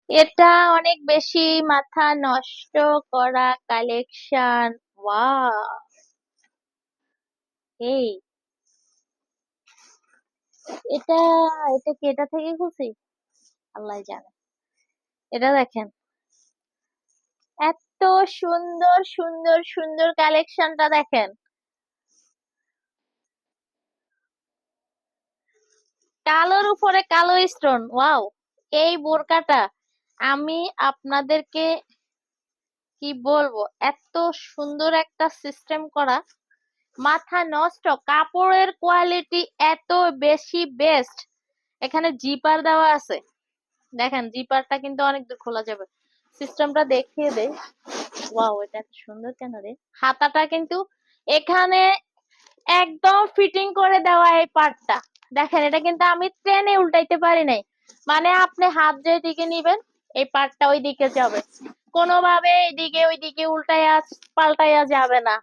এটা অনেক বেশি মাথা নষ্ট করা কালেকশন। ওয়াও! এই এটা এটা কি এটা থেকে খুশি? আল্লাহ জানে। এটা দেখেন, এত সুন্দর সুন্দর সুন্দর কালেকশনটা দেখেন। কালোর উপরে কালো স্টোন, ওয়াও! এই বোরকাটা আমি আপনাদেরকে কি বলবো, এত সুন্দর একটা সিস্টেম করা, মাথা নষ্ট। কাপড়ের কোয়ালিটি এত বেশি বেস্ট। এখানে জিপার দেওয়া আছে, দেখেন জিপারটা কিন্তু অনেক দূর খোলা যাবে। সিস্টেমটা দেখিয়ে দেই। ওয়াও, এটা এত সুন্দর কেন রে! হাতাটা কিন্তু এখানে একদম ফিটিং করে দেওয়া এই পার্টটা। দেখেন, এটা কিন্তু আমি টেনে উল্টাইতে পারি নাই। মানে আপনি হাত যেদিকে নিবেন, এই পার্টটা ওই দিকে যাবে, কোনোভাবে এইদিকে ওইদিকে উল্টাইয়া পাল্টাইয়া যাবে না।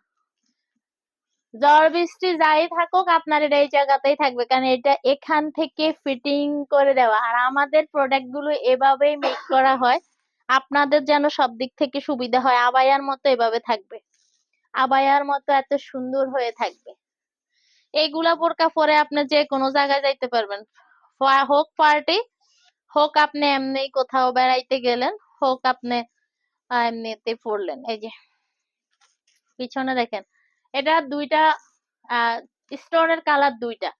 ঝড় বৃষ্টি যাই থাকুক, আপনার এটা এই জায়গাতেই থাকবে, কারণ এটা এখান থেকে ফিটিং করে দেওয়া। আর আমাদের প্রোডাক্ট গুলো এভাবেই মেক করা হয়, আপনাদের যেন সব দিক থেকে সুবিধা হয়। আবায়ার মতো এভাবে থাকবে, আবায়ার মতো এত সুন্দর হয়ে থাকবে। এইগুলা বোরকা পরে আপনি যে কোনো জায়গায় যাইতে পারবেন, হোক পার্টি, হোক আপনি এমনি কোথাও বেড়াইতে গেলেন, হোক আপনি এমনিতে পরলেন। এই যে পিছনে দেখেন, এটা দুইটা স্টোনের কালার দুইটা,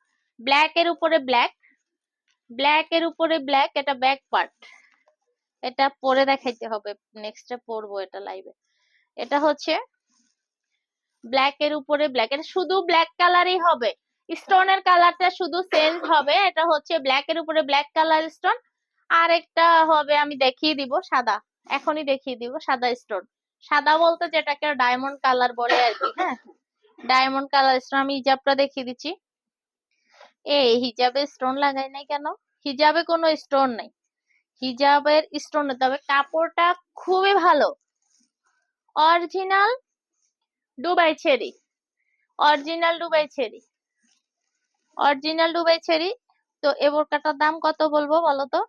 ব্ল্যাক এর উপরে ব্ল্যাক, ব্ল্যাক এর উপরে ব্ল্যাক। এটা ব্যাক পার্ট, এটা পরে দেখাইতে হবে, নেক্সটে পরবো এটা লাইভে। এটা হচ্ছে ব্ল্যাক এর উপরে ব্ল্যাক, এটা শুধু ব্ল্যাক কালারই হবে, স্টোনের কালারটা শুধু চেঞ্জ হবে। এটা হচ্ছে ব্ল্যাক এর উপরে ব্ল্যাক কালার স্টোন। আর একটা হবে, আমি দেখিয়ে দিব, সাদা, এখনই দেখিয়ে দিব সাদা স্টোন। সাদা বলতে যেটাকে ডায়মন্ড কালার বলে আর কি। হ্যাঁ, ডায়মন্ড কালার স্টোন। আমি হিজাবটা দেখিয়ে দিচ্ছি। এই হিজাবে স্টোন লাগাই নাই কেন? হিজাবে কোনো স্টোন নাই, হিজাবের স্টোন নেই, তবে কাপড়টা খুবই ভালো। Original Dubai cherry, original Dubai cherry, original Dubai cherry. তো এ বোরকাটার দাম কত বলবো বলো তো?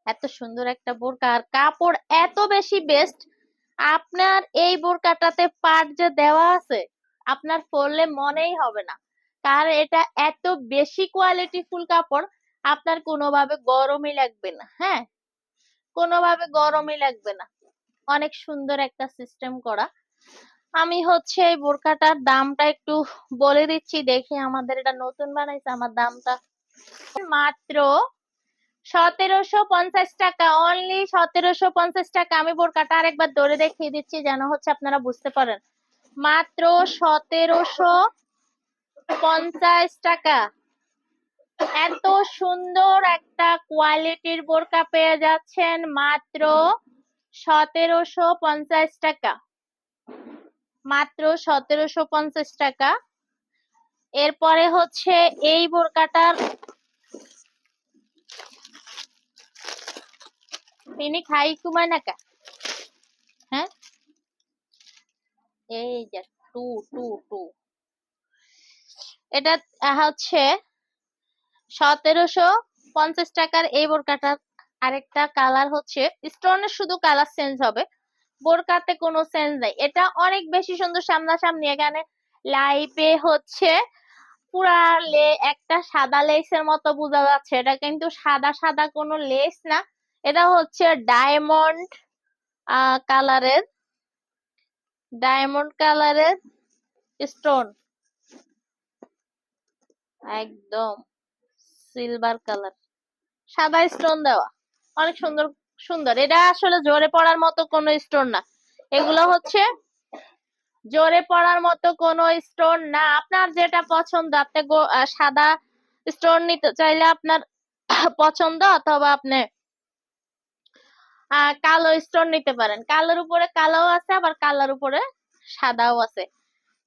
এত সুন্দর একটা বোরকা, আর কাপড় এত বেশি বেস্ট। আপনার এই বোরকাটাতে পাট যে দেওয়া আছে, আপনার পরলে মনেই হবে না, কারণ এটা এত বেশি কোয়ালিটি ফুল কাপড়। আপনার কোনোভাবে গরমই লাগবে না। হ্যাঁ, কোনোভাবে গরমই লাগবে না। অনেক সুন্দর একটা সিস্টেম করা। আমি হচ্ছে এই বোরকাটার দামটা একটু বলে দিচ্ছি, দেখি, আমাদের এটা নতুন বানাইছে, আমার দামটা মাত্র 1750 টাকা, অনলি 1750 টাকা। আমি বোরকাটা আরেকবার ধরে দেখিয়ে দিচ্ছি, যেন হচ্ছে আপনারা বুঝতে পারেন। মাত্র 1750 টাকা। এত সুন্দর একটা কোয়ালিটির বোরকা পেয়ে যাচ্ছেন মাত্র 1750 টাকা, মাত্র 1750 টাকা। এরপরে হচ্ছে এই বোরকাটার, তিনি খাই কুমায় নাকা। হ্যাঁ, এই যে টু টু টু, এটা হচ্ছে 1750 টাকার এই বোরকাটার। আরেকটা কালার হচ্ছে স্টোনের, শুধু কালার চেঞ্জ হবে, বোরকাতে কোনো চেঞ্জ নাই। এটা অনেক বেশি সুন্দর সামনাসামনি। এখানে লাইভে হচ্ছে পুরা একটা সাদা লেসের মতো বোঝা যাচ্ছে, এটা কিন্তু সাদা সাদা কোনো লেস না, এটা হচ্ছে ডায়মন্ড কালারের, ডায়মন্ড কালারের স্টোন, একদম সিলভার কালার, সাদা স্টোন দেওয়া, অনেক সুন্দর সুন্দর। এটা আসলে জোরে পড়ার মতো কোনো স্টোন না, এগুলো হচ্ছে জোরে পড়ার মতো কোনো স্টোন না। আপনার যেটা পছন্দ, আপনি সাদা স্টোন নিতে চাইলে আপনার পছন্দ, অথবা আপনি কালো স্টোন নিতে পারেন। কালোর উপরে কালোও আছে, আবার কালোর উপরে সাদাও আছে।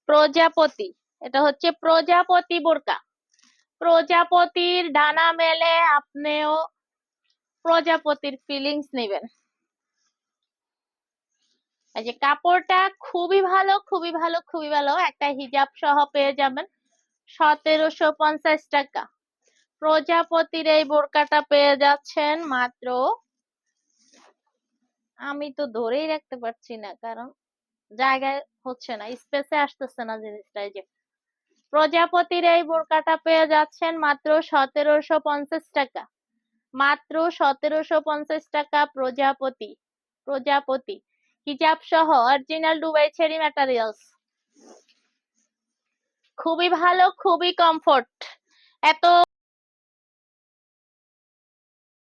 প্রজাপতি, এটা হচ্ছে প্রজাপতি বোরকা, প্রজাপতির ডানা মেলে আপনিও প্রজাপতির ফিলিংস নেবেন। এই যে কাপড়টা খুবই ভালো, খুবই ভালো, খুবই ভালো। একটা হিজাব সহ পেয়ে যাবেন 1750 টাকা। প্রজাপতির এই বোরকাটা পেয়ে যাচ্ছেন মাত্র, আমি তো ধরেই রাখতে পারছি না কারণ জায়গায় হচ্ছে না, স্পেসে আসতেছে না জিনিসটা। এই যে প্রজাপতির এই বোরকাটা পেয়ে যাচ্ছেন মাত্র 1750 টাকা, মাত্র 1750 টাকা। প্রজাপতি, প্রজাপতি হিজাব সহ অরিজিনাল দুবাই চেরি ম্যাটেরিয়ালস, খুবই ভালো, খুবই কমফোর্ট। এত